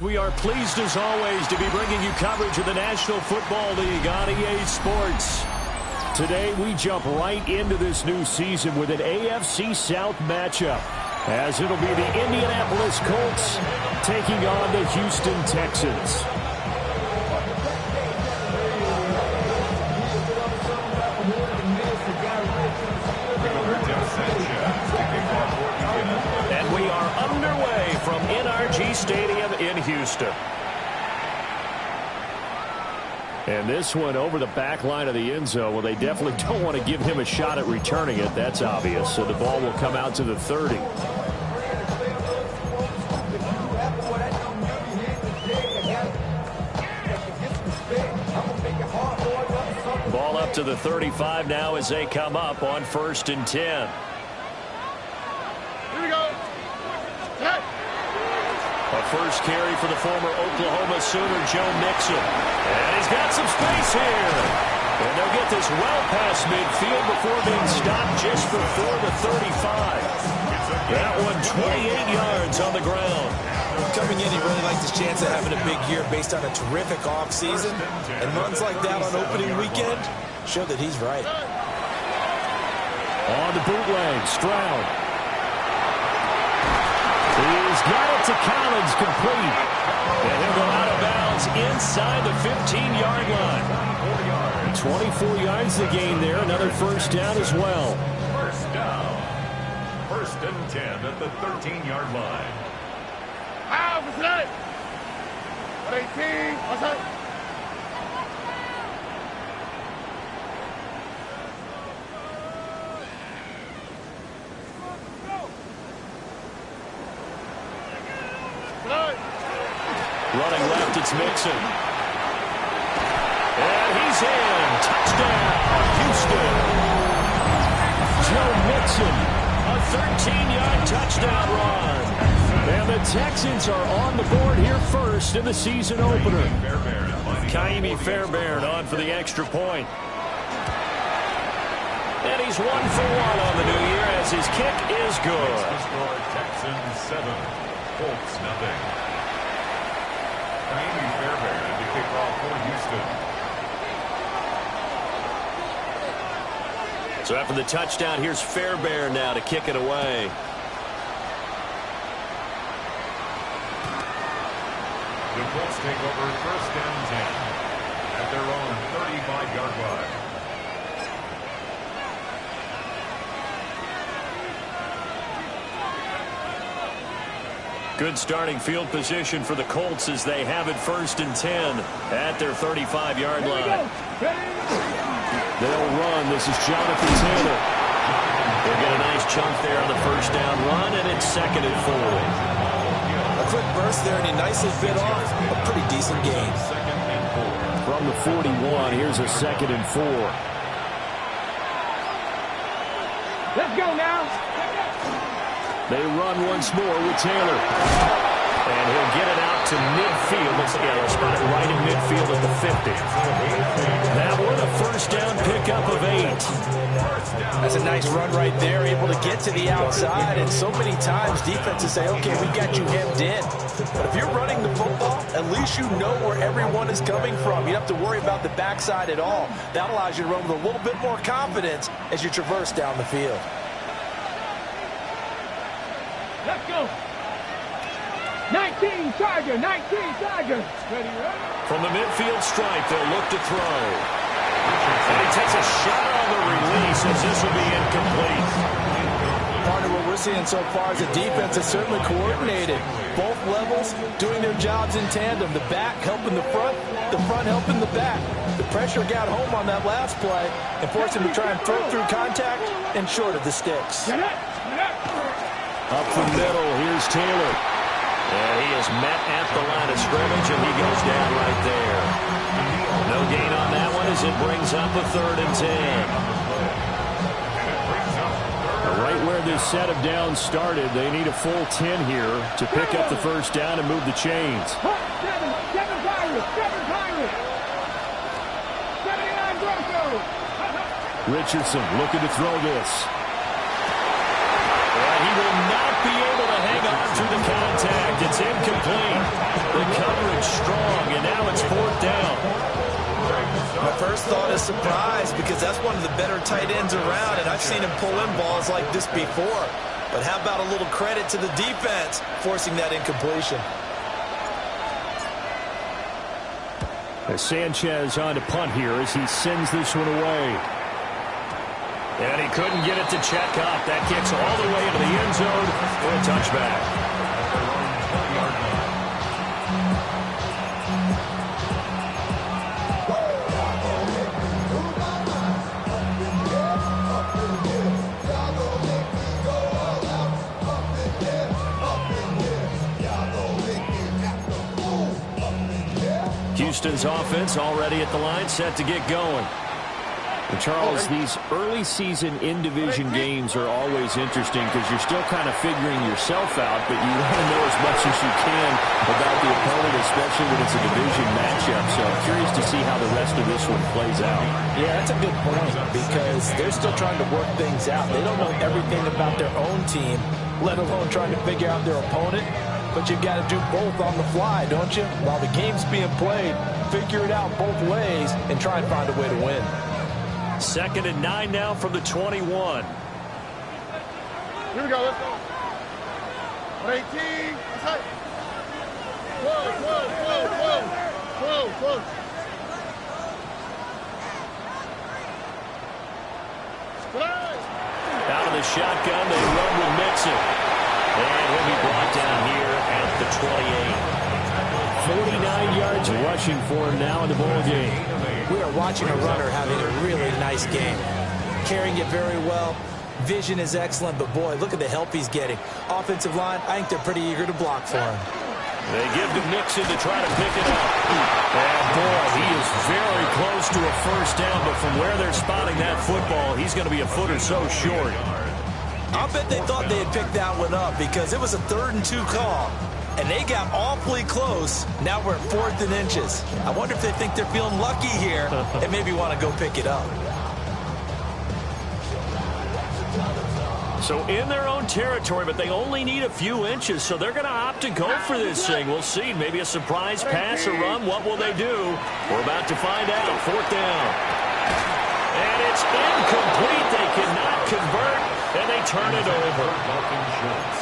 We are pleased as always to be bringing you coverage of the National Football League on EA Sports. Today we jump right into this new season with an AFC South matchup, as it'll be the Indianapolis Colts taking on the Houston Texans. And we are underway from NRG Stadium in Houston. And this one over the back line of the end zone. Well, they definitely don't want to give him a shot at returning it. That's obvious. So the ball will come out to the 30. Ball up to the 35 now as they come up on 1st and 10. A first carry for the former Oklahoma Sooner, Joe Mixon. And he's got some space here. And they'll get this well past midfield before being stopped just before the 35. That one 28 yards on the ground. Coming in, he really liked his chance of having a big year based on a terrific offseason. And runs like that on opening weekend show that he's right. On the bootleg, Stroud. He's got it to Collins, complete. And he'll go out of bounds inside the 15-yard line. 24 yards to gain there. Another first down as well. First down. 1st and 10 at the 13-yard line. Offside. 18. Offside. Running left, it's Mixon. And he's in. Touchdown, Houston. Joe Mixon, a 13-yard touchdown run. And the Texans are on the board here first in the season opener. Kaimi Fairbairn on for the extra point. And he's 1 for 1 on the new year as his kick is good. Texans 7, Colts nothing. Kaimi Fairbairn to kick off for Houston. So after the touchdown, here's Fairbairn now to kick it away. The Colts take over 1st and 10 at their own 35-yard line. Good starting field position for the Colts as they have it 1st and 10 at their 35-yard line. They'll run. This is Jonathan Taylor. They'll get a nice chunk there on the first down run, and it's 2nd and 4. A quick burst there, and he nicely bit off a pretty decent gain. From the 41, here's a 2nd and 4. Let's go now. They run once more with Taylor. And he'll get it out to midfield. They'll spot it right in midfield at the 50. That one a first down pickup of 8. That's a nice run right there, able to get to the outside. And so many times defenses say, okay, we've got you hemmed in. But if you're running the football, at least you know where everyone is coming from. You don't have to worry about the backside at all. That allows you to run with a little bit more confidence as you traverse down the field. Let's go. 19 Charger, 19 Charger. Ready, ready. From the midfield stripe, they'll look to throw. And he takes a shot on the release as this will be incomplete. Partner, what we're seeing so far is the defense is certainly coordinated. Both levels doing their jobs in tandem. The back helping the front helping the back. The pressure got home on that last play and forced him to try and throw through contact and short of the sticks. Up the middle, here's Taylor. And he is met at the line of scrimmage, and he goes down right there. No gain on that one as it brings up a 3rd and 10. Right where this set of downs started, they need a full 10 here to pick up the first down and move the chains. 7 Pirates, 7 Pirates. 79 Broncos. Richardson looking to throw this. And he will not be able to hang on to the count. My first thought is surprise because that's one of the better tight ends around, and I've seen him pull in balls like this before. But how about a little credit to the defense forcing that incompletion? As Sanchez on to punt here as he sends this one away. And he couldn't get it to check up. That kicks all the way into the end zone for a touchback. Houston's offense already at the line, set to get going. And Charles, these early season in-division games are always interesting because you're still kind of figuring yourself out, but you want to know as much as you can about the opponent, especially when it's a division matchup. So I'm curious to see how the rest of this one plays out. Yeah, that's a good point because they're still trying to work things out. They don't know everything about their own team, let alone trying to figure out their opponent. But you've got to do both on the fly, don't you? While the game's being played, figure it out both ways and try and find a way to win. 2nd and 9 now from the 21. Here we go, let's go. 118. Whoa. Out of the shotgun, they run with Mixon. And he'll be brought down here at the 28. 49 yards rushing for him now in the ball game. We are watching a runner having a really nice game. Carrying it very well. Vision is excellent, but boy, look at the help he's getting. Offensive line, I think they're pretty eager to block for him. They give to Mixon to try to pick it up. And boy, he is very close to a first down, but from where they're spotting that football, he's going to be a foot or so short. I'll bet they thought they had picked that one up because it was a 3rd and 2 call. And they got awfully close. Now we're at 4th and inches. I wonder if they think they're feeling lucky here and maybe want to go pick it up. So in their own territory, but they only need a few inches, so they're going to opt to go for this thing. We'll see. Maybe a surprise pass or run. What will they do? We're about to find out. 4th down. And it's incomplete. They cannot convert, and they turn it over.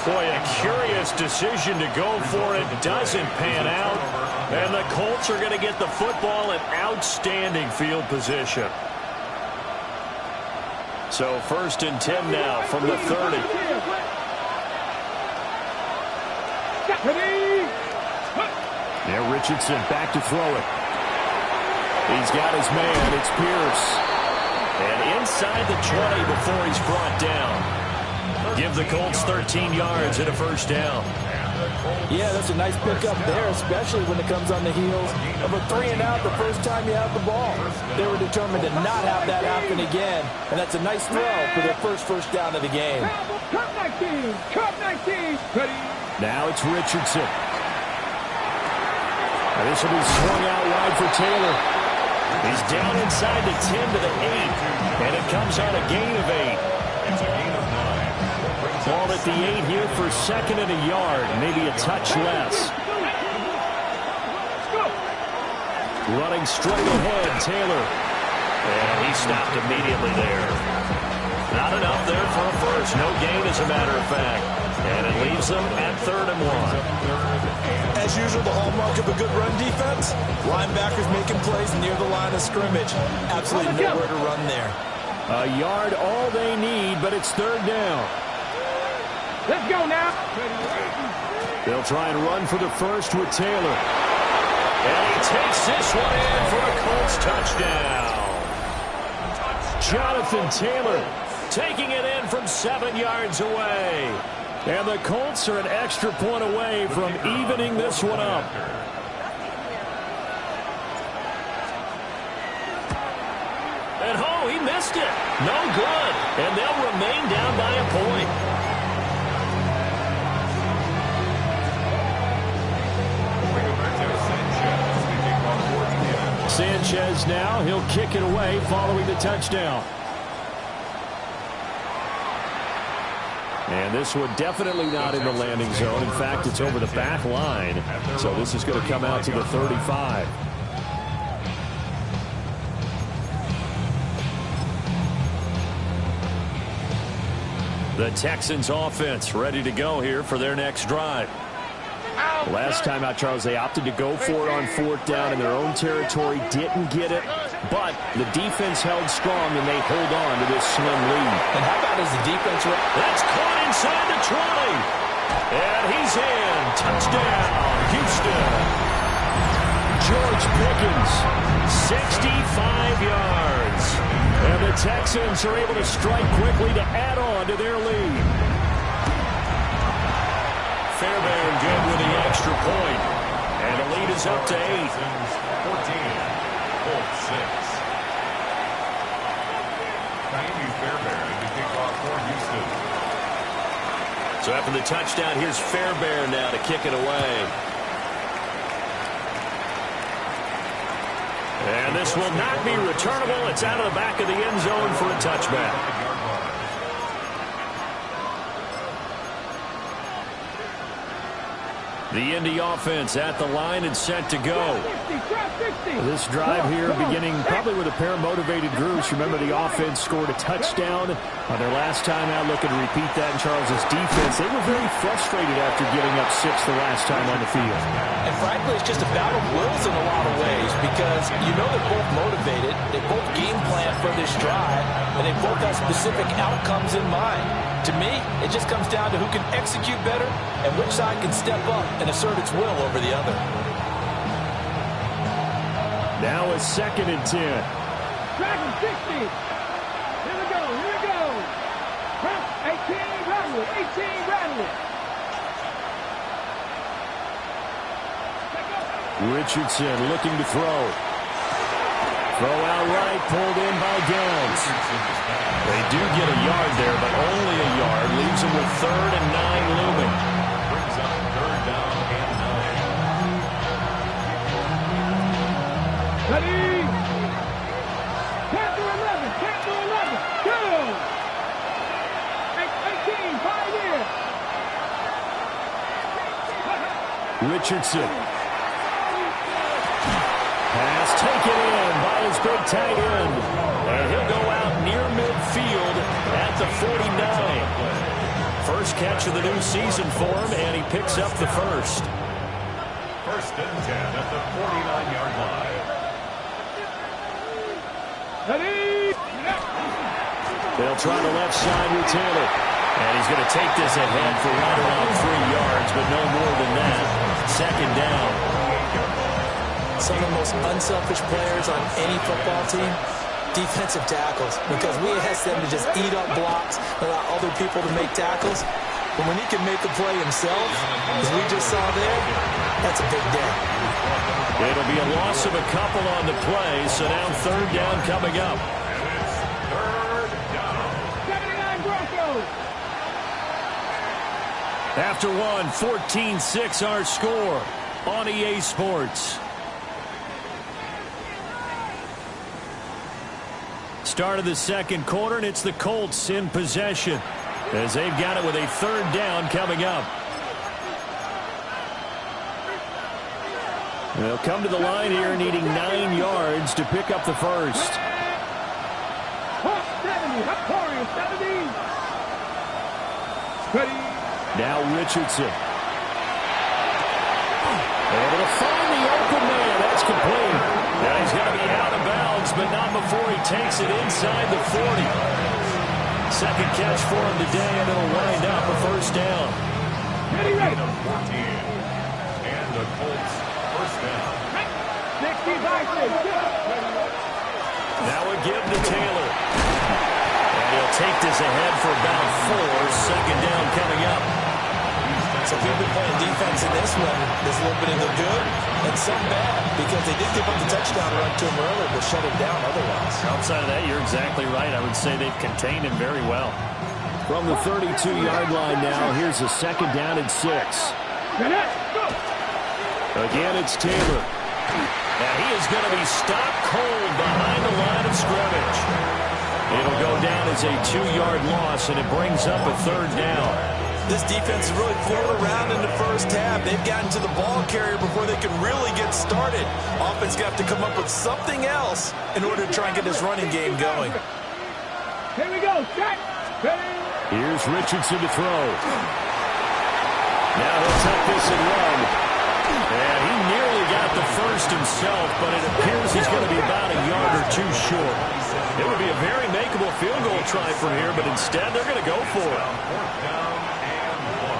Boy, a curious decision to go for it. Doesn't pan out. And the Colts are going to get the football in outstanding field position. So 1st and 10 now from the 30. Now Richardson back to throw it. He's got his man. It's Pierce. And inside the 20 before he's brought down. Give the Colts 13 yards and a first down. Yeah, that's a nice pickup there, especially when it comes on the heels of a 3-and-out the first time you have the ball. They were determined to not have that happen again, and that's a nice throw for their first down of the game. Cut 19. Ready. Now it's Richardson. And this will be swung out wide for Taylor. He's down inside the 10 to the 8, and it comes on a gain of 8. Ball at the 8 here for 2nd and a yard, maybe a touch less. Running straight ahead, Taylor. And he stopped immediately there. Not enough there for a first. No gain, as a matter of fact. And it leaves them at 3rd and 1. As usual, the hallmark of a good run defense, linebackers making plays near the line of scrimmage. Absolutely nowhere to run there. A yard all they need, but it's 3rd down. Let's go now. They'll try and run for the first with Taylor. And he takes this one in for a Colts touchdown. Jonathan Taylor taking it in from 7 yards away. And the Colts are an extra point away from evening this one up. And oh, he missed it. No good. And they'll remain down by a point. Sanchez now, he'll kick it away following the touchdown. And this one definitely not in the landing zone. In fact, it's over the back line. So this is going to come out to the 35. The Texans offense ready to go here for their next drive. Last time out, Charles, they opted to go for it on 4th down in their own territory. Didn't get it, but the defense held strong, and they hold on to this slim lead. And how about as the defense? That's caught inside the 20. And he's in. Touchdown, Houston. George Pickens, 65 yards. And the Texans are able to strike quickly to add on to their lead. Fairbairn good with the extra point. And the lead is up to 8. 14, Colts 6. Andy Fairbairn to kick off for Houston. So after the touchdown, here's Fairbairn now to kick it away. And this will not be returnable. It's out of the back of the end zone for a touchback. The Indy offense at the line and set to go. This drive here beginning probably with a pair of motivated groups. Remember, the offense scored a touchdown on their last time out. Looking to repeat that in Charles's defense. They were very frustrated after giving up 6 the last time on the field. And frankly, it's just a battle of wills in a lot of ways because you know they're both motivated. They both game plan for this drive, and they both have specific outcomes in mind. To me, it just comes down to who can execute better and which side can step up and assert its will over the other. Now a 2nd and 10. Dragon 60. Here we go. 18, rattle it. 18, rattle it. Richardson looking to throw. Throw out right, pulled in by Downs. They do get a yard there, but only a yard. Leaves them with 3rd and 9 looming. Brings up 3rd down and 9. Ready. Count to 11. Count to 11. Go. 18, 5 here. Richardson. Pass taken in by his big tight end. And he'll go out near midfield at the 49. First catch of the new season for him, and he picks up the first. 1st and 10 at the 49-yard line. Ready. They'll try the left side with Taylor. And he's going to take this ahead for right around 3 yards, but no more than that. 2nd down. Some of the most unselfish players on any football team, defensive tackles, because we ask them to just eat up blocks, allow other people to make tackles. But when he can make a play himself, as we just saw there, that's a big day. It'll be a loss of a couple on the play, so now 3rd down coming up. And it's 3rd down. 79 Broncos. After one, 14-6 our score on EA Sports. Start of the 2nd quarter, and it's the Colts in possession as they've got it with a 3rd down coming up. They'll come to the line here needing 9 yards to pick up the first. 70. 70. Ready. Now Richardson. Able to find the open man. That's complete. Now he's going to be out of bounds, but not before he takes it inside the 40. 2nd catch for him today, and it'll wind up a 1st down. Ready, ready. 14. And the Colts 1st down. 65. Now a give to Taylor. And he'll take this ahead for about 4. 2nd down coming up. So if you've been playing defense in this one, there's a little bit of the good and some bad because they did give up the touchdown run to him earlier, but shut him down otherwise. Outside of that, you're exactly right. I would say they've contained him very well. From the 32-yard line now, here's a 2nd down and 6. Again, it's Taylor. Now he is going to be stopped cold behind the line of scrimmage. It'll go down as a 2-yard loss, and it brings up a 3rd down. This defense has really floated around in the first half. They've gotten to the ball carrier before they can really get started. Offense going to have to come up with something else in order to try and get this running game going. Here we go. Set. Ready. Here's Richardson to throw. Now he'll take this and run. And he nearly got the first himself, but it appears he's going to be about a yard or two short. It would be a very makeable field goal try from here, but instead they're going to go for it.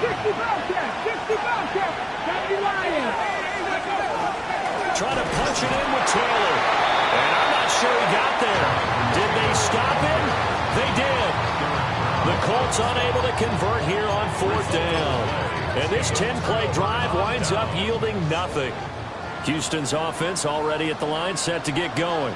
60 Bobcats, 60 Bobcats, County Lions. Trying to punch it in with Taylor. And I'm not sure he got there. Did they stop him? They did. The Colts unable to convert here on 4th down. And this 10-play drive winds up yielding nothing. Houston's offense already at the line, set to get going.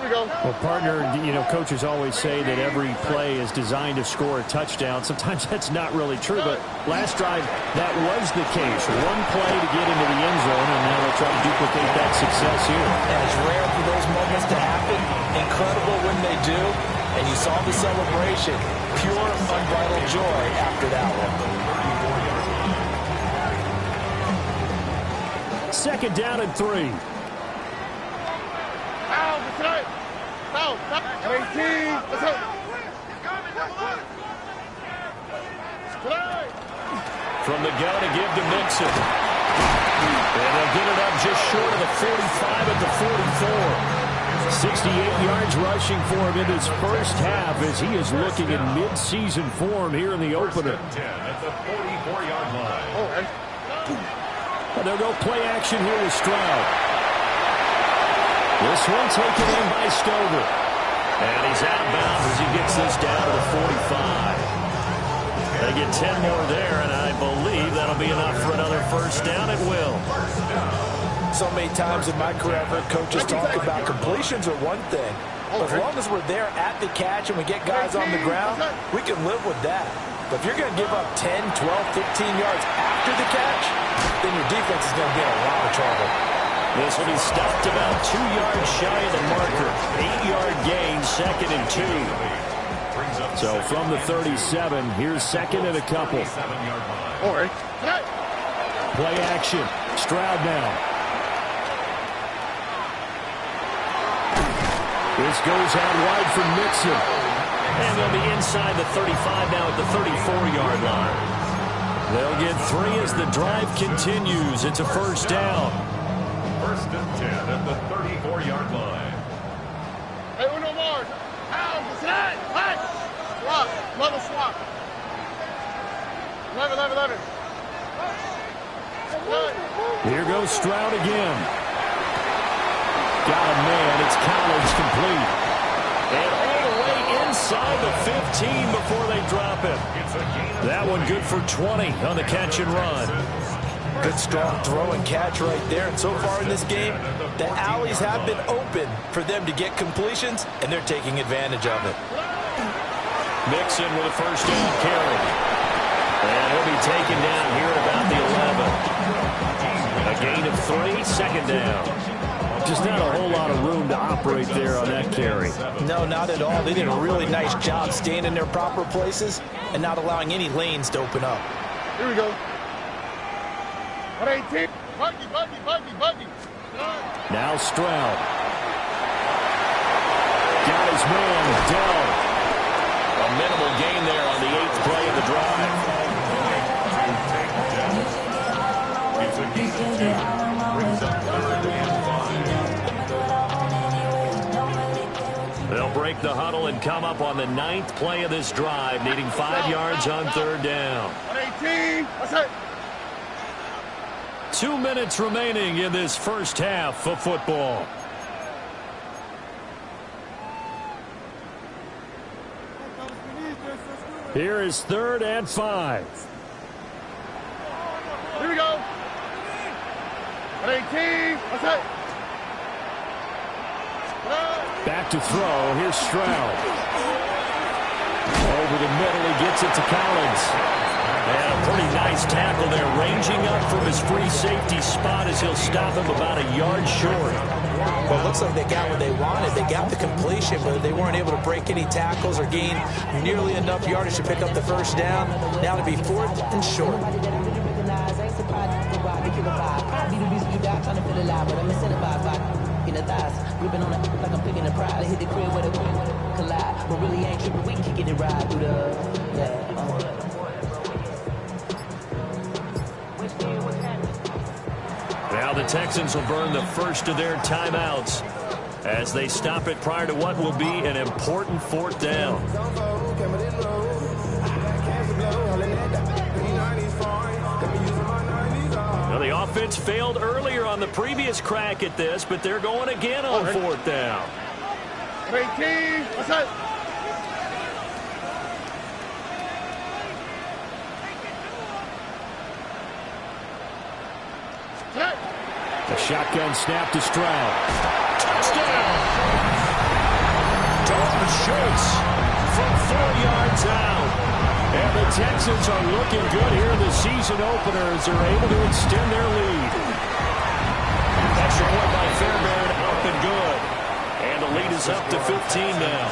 Well, partner, you know, coaches always say that every play is designed to score a touchdown. Sometimes that's not really true, but last drive, that was the case. One play to get into the end zone, and now they'll try to duplicate that success here. And it's rare for those moments to happen. Incredible when they do. And you saw the celebration. Pure, unbridled joy after that one. 2nd down and 3. From the gun to give to Mixon. And they'll get it up just short of the 45 at the 44. 68 yards rushing for him in his first half as he is looking in mid-season form here in the opener. At the 44-yard line. And they'll go play action here with Stroud. This one taken in by Stover. And he's out of bounds as he gets this down to the 45. They get 10 more there, and I believe that'll be enough for another first down. It will. So many times in my career, I've heard coaches talk about completions are one thing. But as long as we're there at the catch and we get guys on the ground, we can live with that. But if you're going to give up 10, 12, 15 yards after the catch, then your defense is going to be in a lot of trouble. This will be stopped about 2 yards shy of the marker. 8-yard gain, 2nd and 2. So from the 37, here's 2nd and a couple. Play action. Stroud now. This goes out wide for Mixon. And they'll be inside the 35 now at the 34-yard line. They'll get 3 as the drive continues. It's a first down. 1st and 10 at the 34-yard line. Hey, uno more. Pound, slide, punch. Swap, mother swap. 11. Here goes Stroud again. Got a man. It's Collins complete. And all the way inside the 15 before they drop it. That one good for 20 on the catch and run. Good strong throw and catch right there. And so far in this game, the alleys have been open for them to get completions, and they're taking advantage of it. Mixon with a first down carry. And he'll be taken down here at about the 11. A gain of 3, 2nd down. Just not a whole lot of room to operate there on that carry. No, not at all. They did a really nice job staying in their proper places and not allowing any lanes to open up. Here we go. 118. Buggy. Now Stroud. Got his man, Dell. A minimal gain there on the 8th play of the drive. It's a gain of 2. Brings up 3rd and 5. They'll break the huddle and come up on the 9th play of this drive, needing 5 yards on 3rd down. 118. What's that? 2 minutes remaining in this first half of football. Here is 3rd and 5. Here we go. 118. What's that? Back to throw. Here's Stroud. Over the middle, he gets it to Collins. And a pretty nice tackle there, ranging up from his free safety spot as he'll stop him about a yard short. Well, it looks like they got what they wanted. They got the completion, but they weren't able to break any tackles or gain nearly enough yardage to pick up the first down. Now to be 4th and short. In the thighs, gripping on it like I'm picking a pride. I hit the crib with it. collide. But really ain't tripping, we kicking it right through the, Now the Texans will burn the first of their timeouts as they stop it prior to what will be an important fourth down. Now the offense failed earlier on the previous crack at this, but they're going again on fourth down. 18, what's that? A shotgun snap to Stroud. Touchdown! Dalton Schultz from 4 yards out. And the Texans are looking good here in the season opener as they're able to extend their lead. Extra point by Fairbairn, up and good. And the lead is up to 15 now.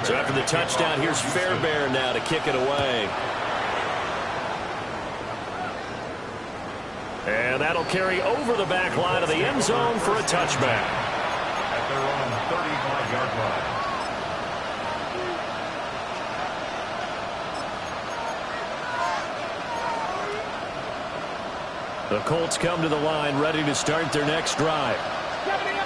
21-6. So after the touchdown, here's Fairbairn now to kick it away. And that'll carry over the back line of the end zone for a touchback. At their own 35-yard line. The Colts come to the line ready to start their next drive.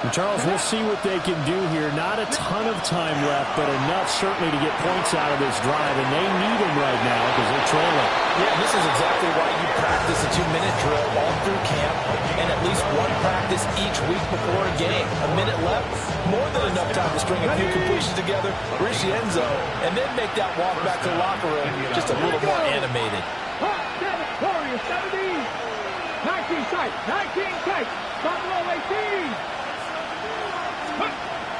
And Charles, we'll see what they can do here. Not a ton of time left, but enough certainly to get points out of this drive, and they need them right now because they're trailing. Yeah, and this is exactly why you practice a 2-minute drill all through camp and at least one practice each week before a game. A minute left, more than enough time to string a few completions together, reach the end zone, and then make that walk back to the locker room just a little more animated. Warriors 17. 19 tight. 19 tight. Stop roll 18.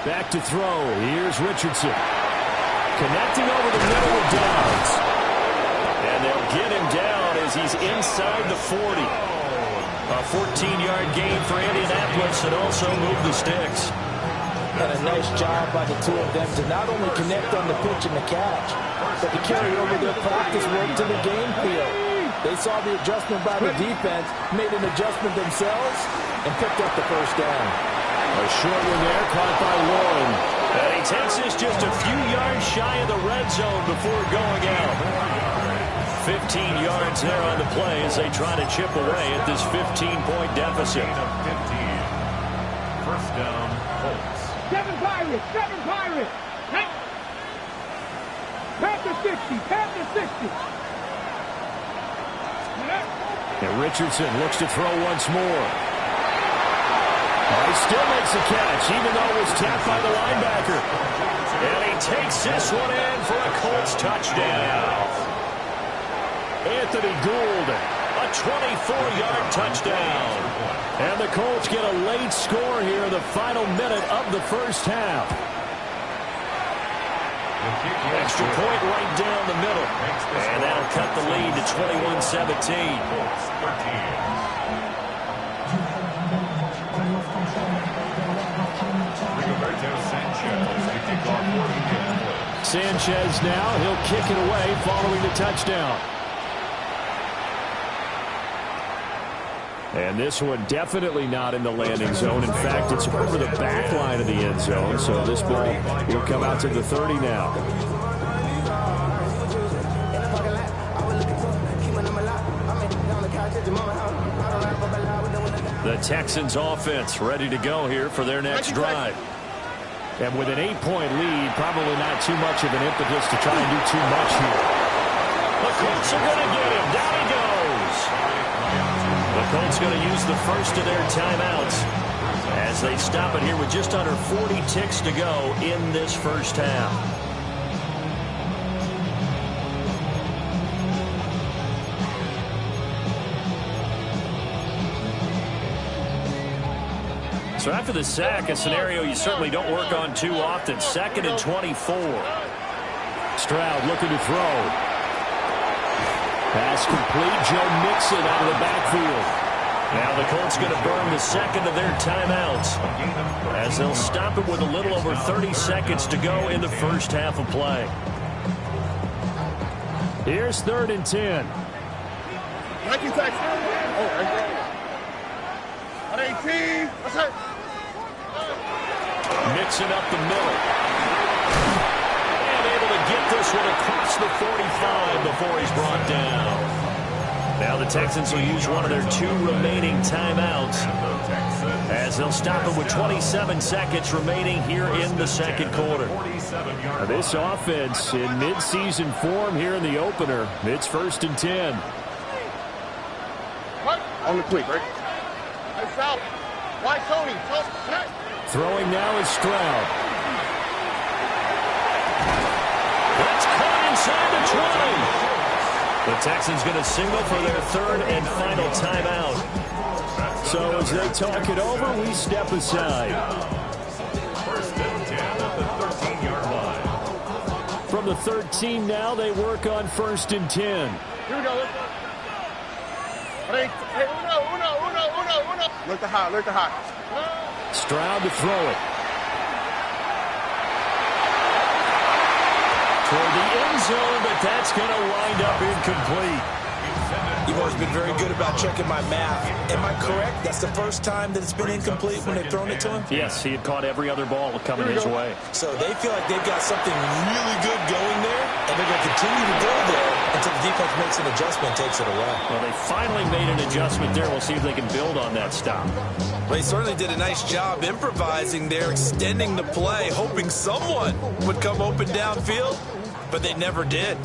Back to throw. Here's Richardson. Connecting over the middle with Downs. And they'll get him down as he's inside the 40. A 14-yard gain for Indianapolis and also move the sticks. And a nice job by the two of them to not only connect on the pitch and the catch, but to carry over their practice work to the game field. They saw the adjustment by the defense, made an adjustment themselves, and picked up the first down. A short one there, caught by Warren. And he takes us just a few yards shy of the red zone before going out. 15 yards there on the play as they try to chip away at this 15-point deficit. 15. First down, Colts. 7 Pirates. 7 Pirates. Panther 60. Panther 60. And Richardson looks to throw once more. He still makes the catch, even though it was tapped by the linebacker. And he takes this one in for a Colts touchdown. Anthony Gould, A 24-yard touchdown. and the Colts get a late score here in the final minute of the first half. Extra point right down the middle. And that'll cut the lead to 21-17. Sanchez now, he'll kick it away following the touchdown. And this one definitely not in the landing zone. In fact, it's over the back line of the end zone. So this ball will come out to the 30 now. The Texans offense ready to go here for their next drive. And with an 8-point lead, probably not too much of an impetus to try and do too much here. The Colts are going to get him. Down he goes. The Colts going to use the first of their timeouts as they stop it here with just under 40 ticks to go in this first half. So after the sack, a scenario you certainly don't work on too often. 2nd and 24. Stroud looking to throw. Pass complete. Joe Mixon out of the backfield. Now the Colts going to burn the second of their timeouts as they'll stop it with a little over 30 seconds to go in the first half of play. Here's 3rd and 10. 19 seconds. Oh, 18. What's that? Mixing up the middle. And able to get this one across the 45 before he's brought down. Now the Texans will use one of their 2 remaining timeouts as they'll stop it with 27 seconds remaining here in the second quarter. Now this offense in midseason form here in the opener. It's 1st and 10. On the quick, right? It's out. Why, Tony? Throwing now is Stroud. That's caught inside the 20. The Texans going to signal for their 3rd and final timeout. So as they talk it over, we step aside. 1st and 10 at the 13-yard line. From the 13 now, they work on 1st and 10. Here we go. Hey, uno. Look to high. Stroud to throw it. Toward the end zone, but that's going to wind up incomplete. You've always been very good about checking my math. Am I correct? That's the first time that it's been incomplete when they've thrown it to him? Yes, he had caught every other ball coming his way. So they feel like they've got something really good going there, and they're going to continue to go there until the defense makes an adjustment and takes it away. Well, they finally made an adjustment there. We'll see if they can build on that stop. Well, he certainly did a nice job improvising there, extending the play, hoping someone would come open downfield, but they never did.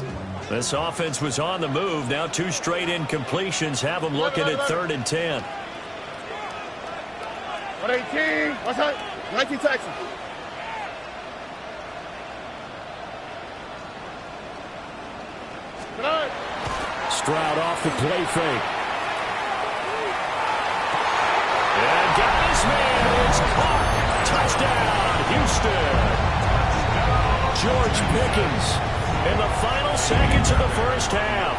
This offense was on the move. Now 2 straight incompletions have them looking at 3rd and 10. 118. What's that? 19 Texans. Stroud off the play fake. And got his man. It's caught. Touchdown, Houston. George Pickens in the final seconds of the first half.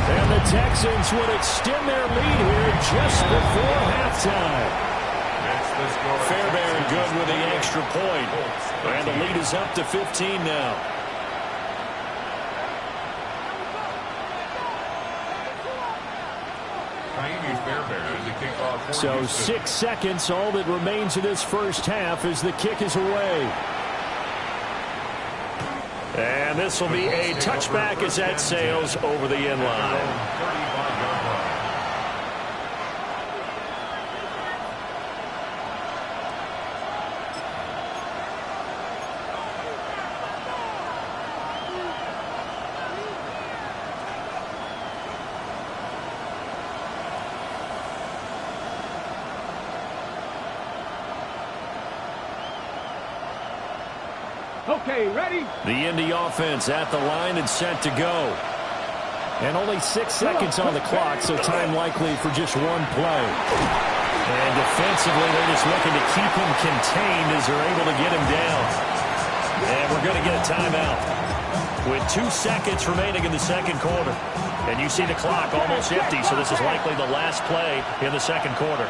And the Texans would extend their lead here just before halftime. Fairbairn good with the extra point. And the lead is up to 15 now. So 6 seconds, all that remains of this first half as the kick is away. And this will be a touchback as that sails over the end line. Okay, ready? The Indy offense at the line and set to go. And only 6 seconds on the clock, so time likely for just one play. And defensively, they're just looking to keep him contained as they're able to get him down. And we're going to get a timeout with 2 seconds remaining in the second quarter. And you see the clock almost empty, so this is likely the last play in the second quarter.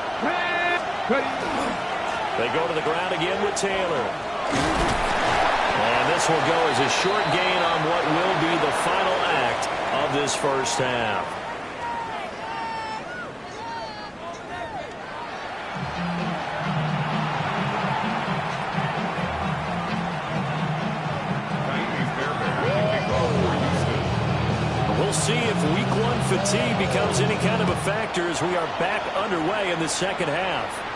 They go to the ground again with Taylor. And this will go as a short gain on what will be the final act of this first half. We'll see if week 1 fatigue becomes any kind of a factor as we are back underway in the second half.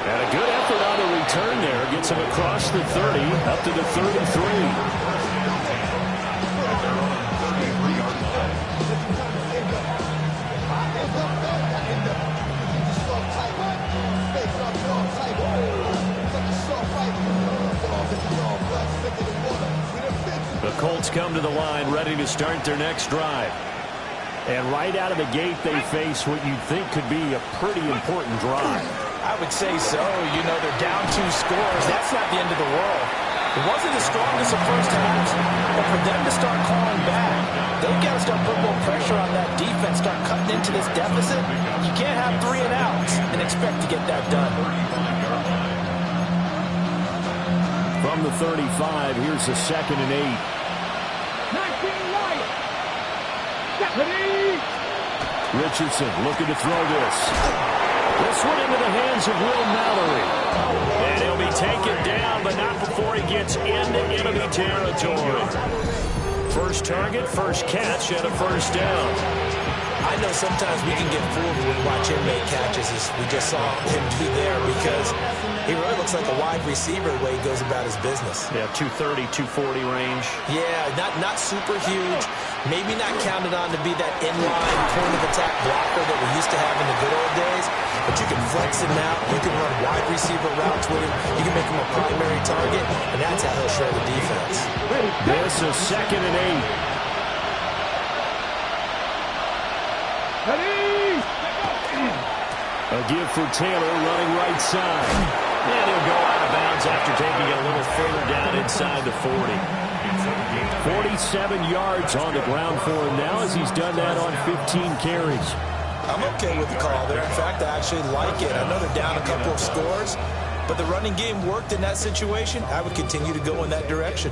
And a good effort on the return there. Gets him across the 30, up to the 33. The Colts come to the line ready to start their next drive. And right out of the gate, they face what you'd think could be a pretty important drive. I would say so. You know, they're down 2 scores. That's not the end of the world. It wasn't the strongest of first halves, but for them to start clawing back, they've got to start putting more pressure on that defense, start cutting into this deficit. You can't have 3 and outs and expect to get that done. From the 35, here's the 2nd and 8. 19 right. Deputy. Richardson looking to throw this. This one into the hands of Will Mallory. And he'll be taken down, but not before he gets into enemy territory. First target, first catch, and a first down. I know sometimes we can get fooled when we watch him make catches, as we just saw him do there, because he really looks like a wide receiver the way he goes about his business. Yeah, 230, 240 range. Yeah, not super huge. Maybe not counted on to be that inline point-of-attack blocker that we used to have in the good old days, but you can flex him out. You can run wide receiver routes with him. You can make him a primary target, and that's how he'll shred the defense. This is 2nd and 8. A give for Taylor running right side. And he'll go out of bounds after taking it a little further down inside the 40. 47 yards on the ground for him now as he's done that on 15 carries. I'm okay with the call there. In fact, I actually like it. I know they're down a couple of scores, but the running game worked in that situation. I would continue to go in that direction.